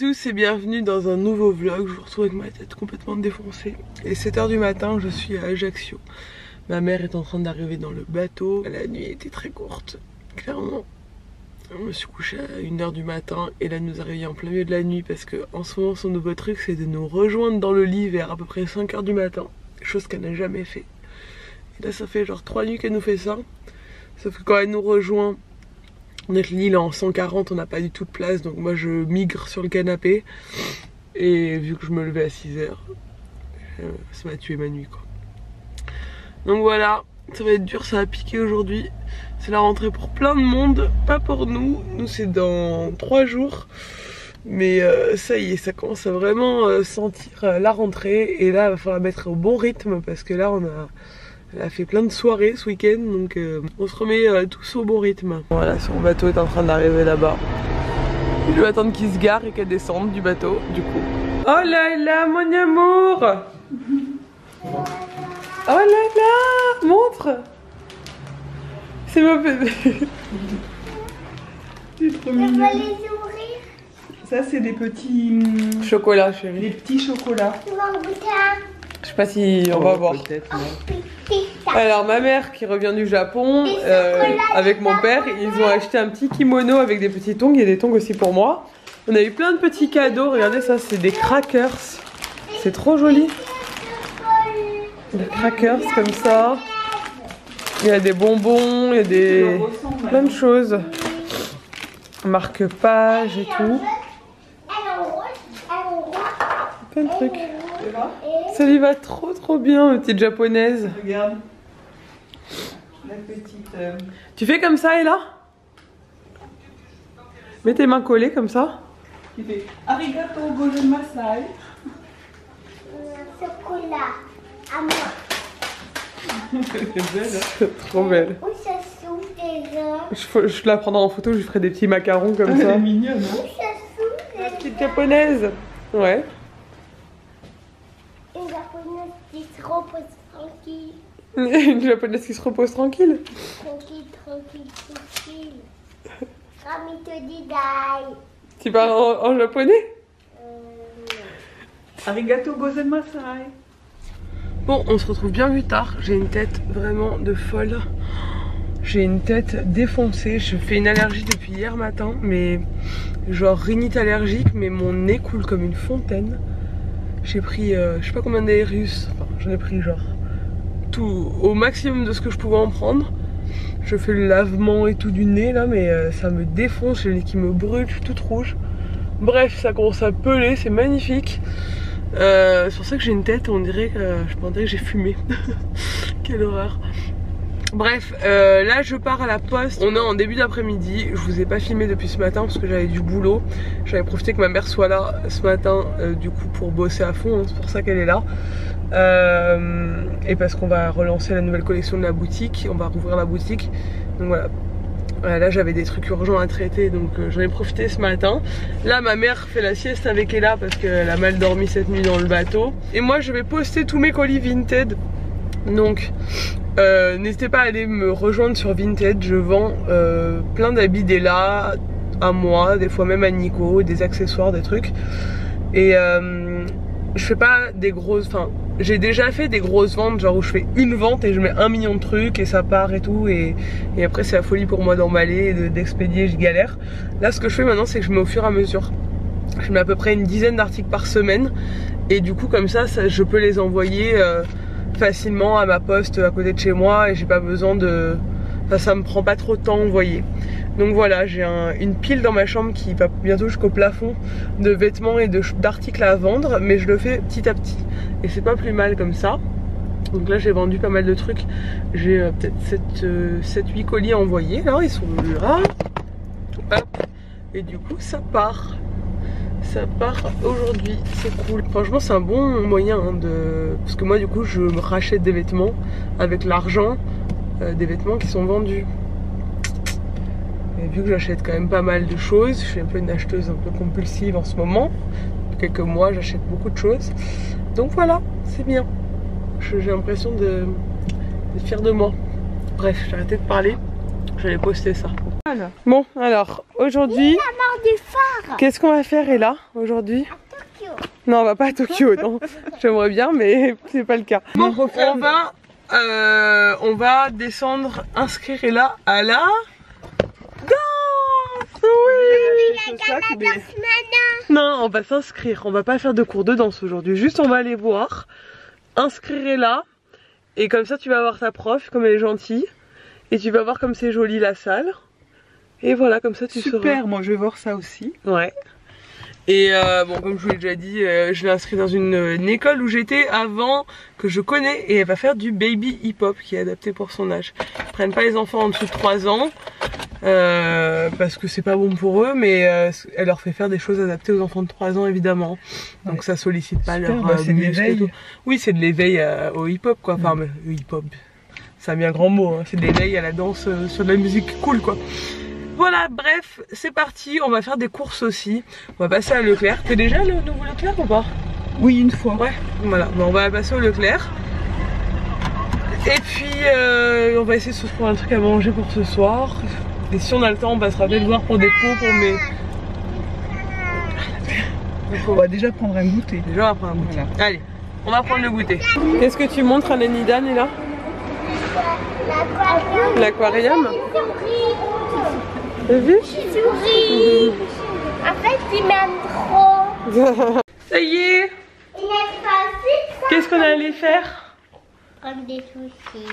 tous et bienvenue dans un nouveau vlog. Je vous retrouve avec ma tête complètement défoncée. Il est 7 h du matin, je suis à Ajaccio. Ma mère est en train d'arriver dans le bateau. La nuit était très courte, clairement. Je me suis couchée à 1 h du matin et là nous arrivons en plein milieu de la nuit parce que en ce moment son nouveau truc c'est de nous rejoindre dans le lit vers à peu près 5 h du matin. Chose qu'elle n'a jamais fait. Et là ça fait genre 3 nuits qu'elle nous fait ça. Sauf que quand elle nous rejoint, notre lit là en 140, on n'a pas du tout de place, donc moi je migre sur le canapé. Et vu que je me levais à 6 h, ça m'a tué ma nuit quoi. Donc voilà, ça va être dur, ça va piquer aujourd'hui. C'est la rentrée pour plein de monde, pas pour nous. Nous c'est dans 3 jours. Mais ça y est, ça commence à vraiment sentir la rentrée. Et là il va falloir mettre au bon rythme parce que là on a fait plein de soirées ce week-end, donc on se remet tous au bon rythme. Voilà, son bateau est en train d'arriver là-bas. Je vais attendre qu'il se gare et qu'elle descende du bateau, du coup. Oh là là, mon amour! Oh là là! Montre! C'est mon bébé! C'est trop mignon. Ça, c'est des petits chocolats, chérie. Des petits chocolats. Je sais pas si on va voir. Alors ma mère qui revient du Japon avec mon père, ils ont acheté un petit kimono avec des petits tongs. Il y a des tongs aussi pour moi. On a eu plein de petits cadeaux. Regardez ça, c'est des crackers. C'est trop joli. Des crackers comme ça. Il y a des bonbons, il y a des plein de choses. Marque-page et tout. Plein de trucs. Ça lui va trop bien, petite japonaise. Regarde. La petite. Tu fais comme ça, Ella? Mets tes mains collées comme ça. Tu fais arigato gozaimasu. Chocolat à moi. C'est belle, hein? Trop belle. Où ça s'ouvre déjà? Je la prendrai en photo, je lui ferai des petits macarons comme ça. Elle est mignonne, hein? Où ça s'ouvre? La petite japonaise. Ouais. Une japonaise qui se repose tranquille. Une japonaise qui se repose tranquille. Tranquille. Rami te dit dai. Tu parles en japonais? Arigato gozaimasu. Bon, on se retrouve bien plus tard. J'ai une tête vraiment de folle. J'ai une tête défoncée. Je fais une allergie depuis hier matin, mais genre rhinite allergique, mais mon nez coule comme une fontaine. J'ai pris je sais pas combien d'Aérus, enfin j'en ai pris genre tout au maximum de ce que je pouvais en prendre. Je fais le lavement et tout du nez là, mais ça me défonce, j'ai le nez qui me brûle, je suis toute rouge. Bref, ça commence à peler, c'est magnifique. C'est pour ça que j'ai une tête, on dirait que j'ai fumé. Quelle horreur. Bref, là je pars à la poste. On est en début d'après-midi. Je vous ai pas filmé depuis ce matin parce que j'avais du boulot. J'avais profité que ma mère soit là ce matin du coup pour bosser à fond, hein, c'est pour ça qu'elle est là. Et parce qu'on va relancer la nouvelle collection de la boutique. On va rouvrir la boutique. Donc voilà. Là j'avais des trucs urgents à traiter, donc j'en ai profité ce matin. Là ma mère fait la sieste avec Ella parce qu'elle a mal dormi cette nuit dans le bateau. Et moi je vais poster tous mes colis Vinted. Donc n'hésitez pas à aller me rejoindre sur Vinted. Je vends plein d'habits d'Ella à moi, des fois même à Nico, des accessoires, des trucs. Et je fais pas des grosses... Enfin, j'ai déjà fait des grosses ventes, genre où je fais une vente et je mets 1 million de trucs et ça part et tout. Et après c'est la folie pour moi d'emballer, d'expédier, je galère. Là ce que je fais maintenant c'est que je mets au fur et à mesure. Je mets à peu près une dizaine d'articles par semaine. Et du coup comme ça je peux les envoyer facilement à ma poste à côté de chez moi. Et j'ai pas besoin de... Enfin ça me prend pas trop de temps à envoyer. Donc voilà, j'ai une pile dans ma chambre qui va bientôt jusqu'au plafond de vêtements et d'articles à vendre, mais je le fais petit à petit et c'est pas plus mal comme ça. Donc là j'ai vendu pas mal de trucs, j'ai peut-être 7-8 colis à envoyer, là ils sont là. Hop. Et du coup ça part aujourd'hui, c'est cool. Franchement c'est un bon moyen hein, parce que moi du coup je me rachète des vêtements avec l'argent des vêtements qui sont vendus. Et vu que j'achète quand même pas mal de choses, je suis un peu une acheteuse un peu compulsive en ce moment. Depuis quelques mois, j'achète beaucoup de choses. Donc voilà, c'est bien. J'ai l'impression d'être fière de moi. Bref, j'ai arrêté de parler. J'allais poster ça. Voilà. Bon, alors aujourd'hui... Il a du phare. Qu'est-ce qu'on va faire Ella aujourd'hui? Tokyo. Non, on va pas à Tokyo, non. J'aimerais bien, mais c'est pas le cas. Bon, on va descendre, inscrire Ella à la danse. Oui. Non, on va s'inscrire. On va pas faire de cours de danse aujourd'hui. Juste, on va aller voir, inscrire Ella, et comme ça, tu vas voir ta prof, comme elle est gentille, et tu vas voir comme c'est joli la salle. Et voilà, comme ça, tu sauras. Super, moi je vais voir ça aussi. Ouais. Et bon, comme je vous l'ai déjà dit, je l'ai inscrit dans une école où j'étais avant, que je connais, et elle va faire du baby hip-hop qui est adapté pour son âge. Ils prennent pas les enfants en dessous de 3 ans parce que c'est pas bon pour eux, mais elle leur fait faire des choses adaptées aux enfants de 3 ans évidemment. Donc ouais. Ça sollicite pas super, leur c'est de l'éveil. Oui, c'est de l'éveil au hip-hop quoi. Enfin, hip-hop, c'est un bien grand mot, hein. C'est de l'éveil à la danse sur de la musique cool quoi. Voilà, bref, c'est parti, on va faire des courses aussi. On va passer à Leclerc. T'es déjà le nouveau Leclerc ou pas? Oui, une fois. Ouais, voilà, bon, on va passer au Leclerc. Et puis, on va essayer de se trouver un truc à manger pour ce soir. Et si on a le temps, on passera peut-être voir pour des pots pour mes... On va déjà prendre un goûter. Déjà, on va prendre un goûter. Voilà. Allez, on va prendre le goûter. Qu'est-ce que tu montres à Nanidan, là? L'aquarium. T'as vu? Souris. En fait, il m'aime trop. Ça y est. Qu'est-ce qu'on allait faire? Comme des sushis.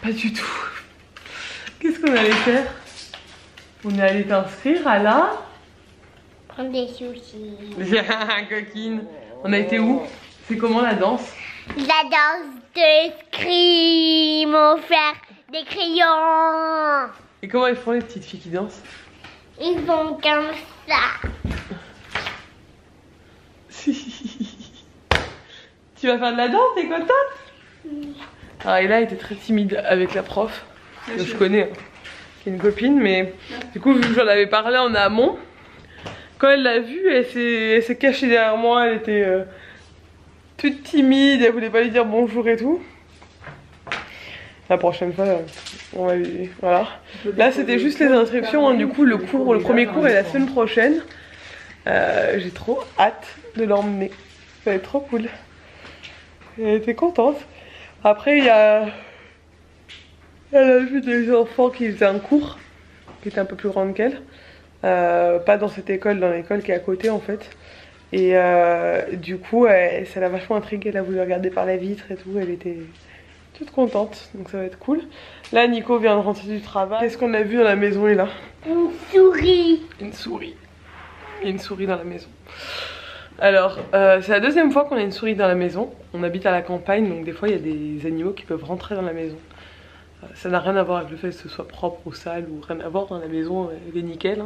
Pas du tout. Qu'est-ce qu'on allait faire? On est allé t'inscrire à la... Prendre des sushis. Coquine. On a été où? C'est comment la danse? La danse de escrime, on faire des crayons. Et comment ils font les petites filles qui dansent? Ils font comme ça. Tu vas faire de la danse, t'es contente? Ah, et là, elle était très timide avec la prof, que je connais, hein, qui est une copine, mais du coup, vu que j'en avais parlé en amont, quand elle l'a vue, elle s'est cachée derrière moi, elle était toute timide, elle voulait pas lui dire bonjour et tout. La prochaine fois, on va lui... Voilà. Là, c'était juste les inscriptions, hein. Du coup, le premier cours est la semaine prochaine. J'ai trop hâte de l'emmener. Ça va être trop cool. Elle était contente. Après, elle a vu des enfants qui faisaient un cours, qui était un peu plus grande qu'elle. Pas dans cette école, dans l'école qui est à côté en fait. Et du coup, ça l'a vachement intriguée. Elle a voulu regarder par la vitre et tout. Elle était toute contente, donc ça va être cool. Là, Nico vient de rentrer du travail. Qu'est-ce qu'on a vu dans la maison, là? Une souris. Une souris. Il y a une souris dans la maison. Alors, c'est la deuxième fois qu'on a une souris dans la maison. On habite à la campagne, donc des fois il y a des animaux qui peuvent rentrer dans la maison. Ça n'a rien à voir avec le fait que ce soit propre ou sale ou rien à voir dans la maison, elle est nickel.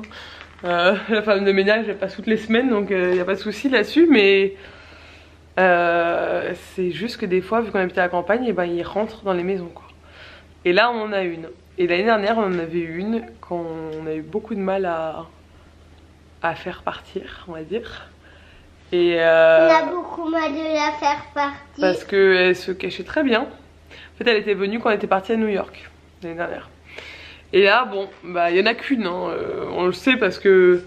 Hein. La femme de ménage elle passe toutes les semaines, donc il n'y a pas de souci là-dessus, mais c'est juste que des fois, vu qu'on habite à la campagne, et ben, ils rentrent dans les maisons quoi. Et là on en a une. Et l'année dernière on en avait une quand on a eu beaucoup de mal à faire partir, on va dire. Et on a beaucoup mal de la faire partir. Parce qu'elle se cachait très bien. En fait elle était venue quand on était parti à New York l'année dernière. Et là bon, bah il y en a qu'une, hein. On le sait parce que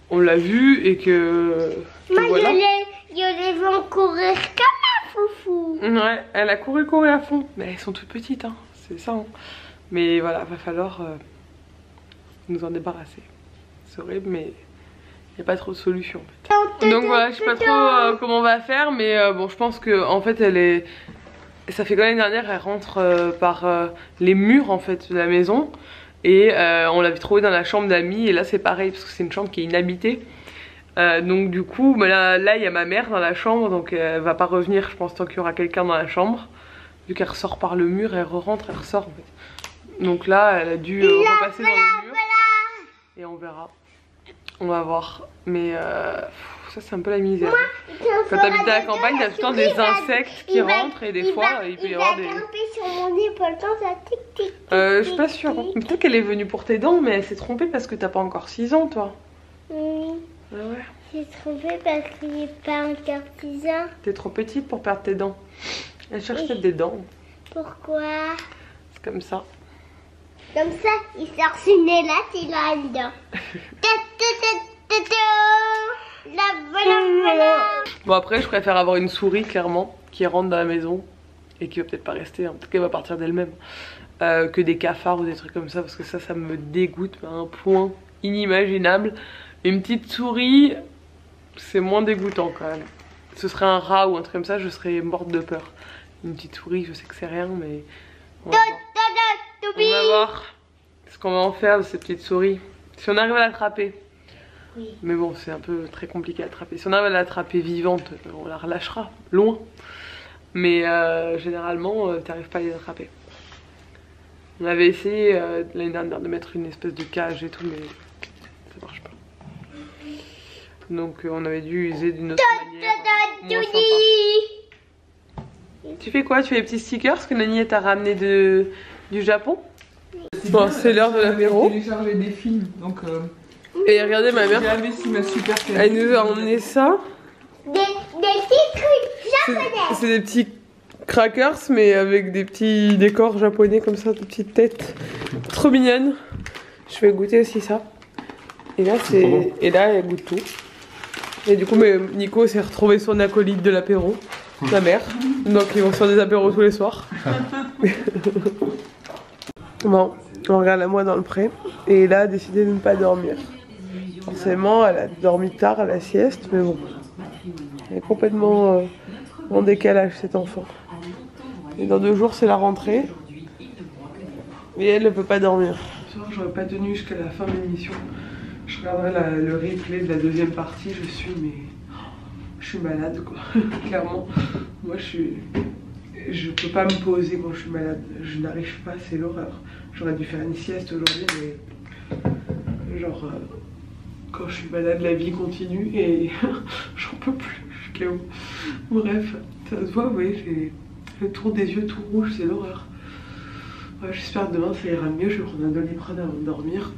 on l'a vue et que... Moi voilà. je les vois courir comme un foufou. Ouais, elle a couru à fond. Mais elles sont toutes petites, hein. C'est ça. Hein. Mais voilà, va falloir nous en débarrasser. C'est horrible mais... il n'y a pas trop de solution en fait. Donc voilà, je sais pas trop comment on va faire, mais bon, je pense que en fait elle est... Ça fait que l'année dernière, elle rentre par les murs en fait de la maison. Et on l'avait trouvée dans la chambre d'amis. Et là c'est pareil parce que c'est une chambre qui est inhabitée. Donc du coup, là il y a ma mère dans la chambre. Donc elle va pas revenir je pense tant qu'il y aura quelqu'un dans la chambre. Vu qu'elle ressort par le mur, elle rentre, elle ressort en fait. Donc là elle a dû repasser dans le mur. Et on verra. On va voir, mais ça c'est un peu la misère. Quand t'habites à la campagne, t'as tout le temps des insectes qui rentrent et des fois il peut y avoir des... sur mon épaule, ça tic tic. Je suis pas sûre. Peut-être qu'elle est venue pour tes dents, mais elle s'est trompée parce que t'as pas encore 6 ans toi. Oui. Ah ouais. J'ai trompé parce qu'il n'est pas encore 6 ans. T'es trop petite pour perdre tes dents. Elle cherche peut-être des dents. Pourquoi? C'est comme ça. Comme ça, il sort son nez là, il a une dent. Bon après je préfère avoir une souris clairement qui rentre dans la maison et qui va peut-être pas rester, hein. Peut-être qu'elle va partir d'elle-même, que des cafards ou des trucs comme ça, parce que ça me dégoûte à un point inimaginable. Une petite souris c'est moins dégoûtant quand même. Ce serait un rat ou un truc comme ça, je serais morte de peur. Une petite souris, je sais que c'est rien, mais on va voir ce qu'on va en faire de cette petite souris. Si on arrive à l'attraper. Oui. Mais bon, c'est un peu très compliqué à attraper. Si on arrive à l'attraper vivante, on la relâchera loin. Mais généralement, t'arrives pas à les attraper. On avait essayé l'année dernière de mettre une espèce de cage et tout, mais ça marche pas. Donc on avait dû user d'une autre manière moins sympa. Tu fais quoi? Tu fais les petits stickers que Nani t'a ramené du Japon? Bon, c'est l'heure de l'apéro. Télécharger des films, donc et regardez ma mère, elle nous a emmené ça. Des petits trucs japonais. C'est des petits crackers mais avec des petits décors japonais comme ça, des petites têtes trop mignonnes. Je vais goûter aussi ça. Et là elle goûte tout. Et du coup Nico s'est retrouvé son acolyte de l'apéro, ma mère. Donc ils vont faire des apéros tous les soirs. Bon, on regarde la moi dans le pré. Et là a décidé de ne pas dormir. Forcément elle a dormi tard à la sieste, mais bon. Elle est complètement en décalage cette enfant. Et dans 2 jours c'est la rentrée. Et elle ne peut pas dormir. Ce soir j'aurais pas tenu jusqu'à la fin de l'émission. Je regarderai le replay de la deuxième partie. Je suis malade quoi. Clairement. Moi je peux pas me poser quand je suis malade. Je n'arrive pas, c'est l'horreur. J'aurais dû faire une sieste aujourd'hui, mais genre quand je suis malade la vie continue et j'en peux plus. Je suis KO. Bref, ça se voit, vous voyez, j'ai le tour des yeux tout rouge, c'est l'horreur. Ouais, j'espère que demain ça ira mieux. Je vais prendre un Doliprane avant de dormir.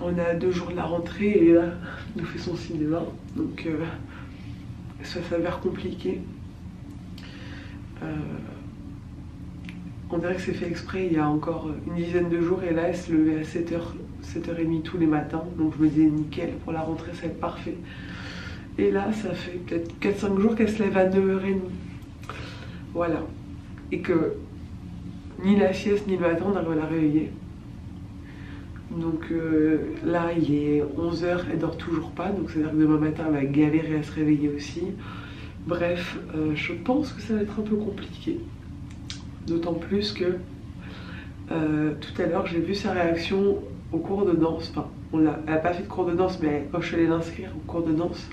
On a 2 jours de la rentrée et là il nous fait son cinéma, donc ça s'avère compliqué. On dirait que c'est fait exprès il y a encore une dizaine de jours, et là elle se levait à 7h, 7h30 tous les matins, donc je me disais nickel, pour la rentrée ça va être parfait. Et là ça fait peut-être 4-5 jours qu'elle se lève à 9h30. Voilà. Et que ni la sieste ni le matin on arrive à la réveiller. Donc là il est 11h, elle dort toujours pas, donc c'est à dire que demain matin elle va galérer à se réveiller aussi. Bref, je pense que ça va être un peu compliqué. D'autant plus que tout à l'heure j'ai vu sa réaction au cours de danse. Enfin, elle n'a pas fait de cours de danse, mais quand je suis allée l'inscrire au cours de danse,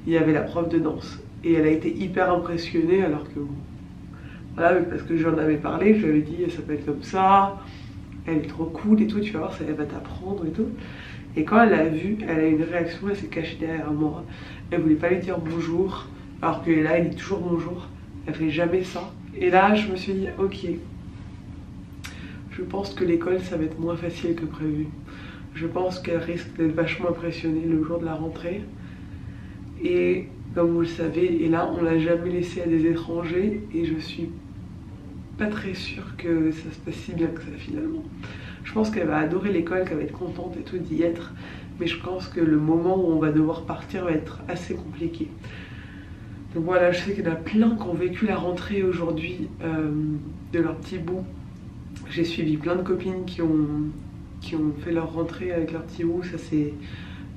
il y avait la prof de danse. Et elle a été hyper impressionnée, alors que voilà, parce que j'en avais parlé, je lui avais dit elle s'appelle comme ça, elle est trop cool et tout, tu vas voir, elle va t'apprendre et tout. Et quand elle l'a vu, elle a eu une réaction, elle s'est cachée derrière moi. Elle voulait pas lui dire bonjour, alors que là elle dit toujours bonjour, elle fait jamais ça. Et là je me suis dit ok, je pense que l'école ça va être moins facile que prévu. Je pense qu'elle risque d'être vachement impressionnée le jour de la rentrée. Et comme vous le savez, et là on l'a jamais laissée à des étrangers, et je suis pas très sûre que ça se passe si bien que ça finalement. Je pense qu'elle va adorer l'école, qu'elle va être contente et tout d'y être, mais je pense que le moment où on va devoir partir va être assez compliqué. Donc voilà, je sais qu'il y en a plein qui ont vécu la rentrée aujourd'hui de leur petit bout. J'ai suivi plein de copines qui ont fait leur rentrée avec leur petit bout, ça s'est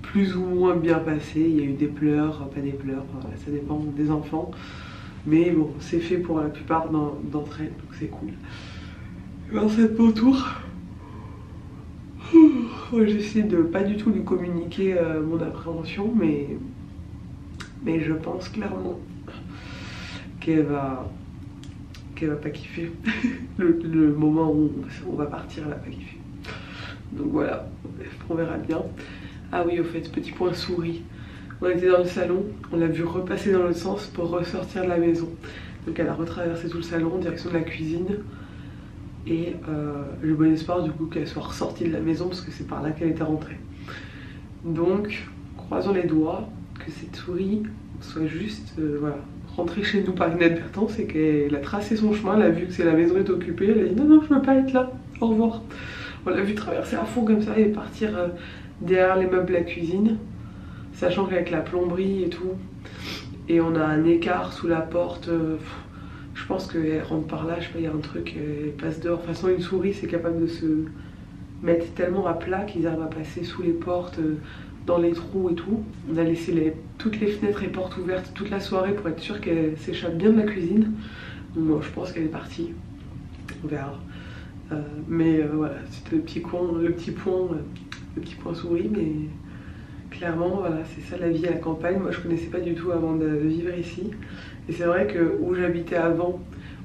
plus ou moins bien passé. Il y a eu des pleurs, pas des pleurs, ça dépend des enfants. Mais bon, c'est fait pour la plupart d'entre elles, donc c'est cool. Vincent mon tour. J'essaie de pas du tout lui communiquer mon appréhension, mais je pense clairement qu'elle va pas kiffer. le moment où on va partir, elle va pas kiffer. Donc voilà, on verra bien. Ah oui, au fait, petit point souris. On était dans le salon, on l'a vu repasser dans l'autre sens pour ressortir de la maison. Donc elle a retraversé tout le salon en direction de la cuisine. Et j'ai bon espoir du coup qu'elle soit ressortie de la maison, parce que c'est par là qu'elle était rentrée. Donc croisons les doigts que cette souris soit juste voilà, rentrée chez nous par inadvertance, et qu'elle a tracé son chemin, elle a vu que la maison est occupée, elle a dit non non je veux pas être là, au revoir. On l'a vu traverser à fond comme ça et partir derrière les meubles de la cuisine, sachant qu'avec la plomberie et tout, et on a un écart sous la porte, je pense qu'elle rentre par là, je sais pas, il y a un truc, elle passe dehors. De toute façon, une souris c'est capable de se mettre tellement à plat qu'ils arrivent à passer sous les portes, dans les trous et tout. On a laissé toutes les fenêtres et portes ouvertes toute la soirée pour être sûr qu'elle s'échappe bien de la cuisine. Donc moi je pense qu'elle est partie, on verra. Mais voilà, c'était le petit point souris, mais clairement voilà, c'est ça la vie à la campagne. Moi je connaissais pas du tout avant de vivre ici. Et c'est vrai que où j'habitais avant,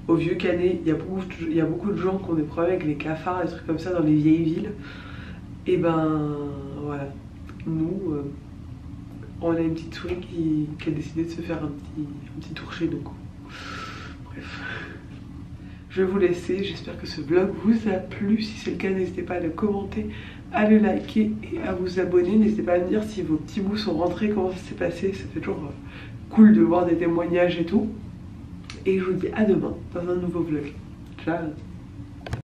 au Vieux-Canet, il y a beaucoup de gens qui ont des problèmes avec les cafards, des trucs comme ça dans les vieilles villes. Et ben voilà, nous on a une petite souris qui a décidé de se faire un petit tour chez nous. Bref, je vais vous laisser, j'espère que ce vlog vous a plu. Si c'est le cas, n'hésitez pas à le commenter, à le liker et à vous abonner. N'hésitez pas à me dire si vos petits bouts sont rentrés, comment ça s'est passé. Ça fait toujours cool de voir des témoignages et tout. Et je vous dis à demain dans un nouveau vlog. Ciao.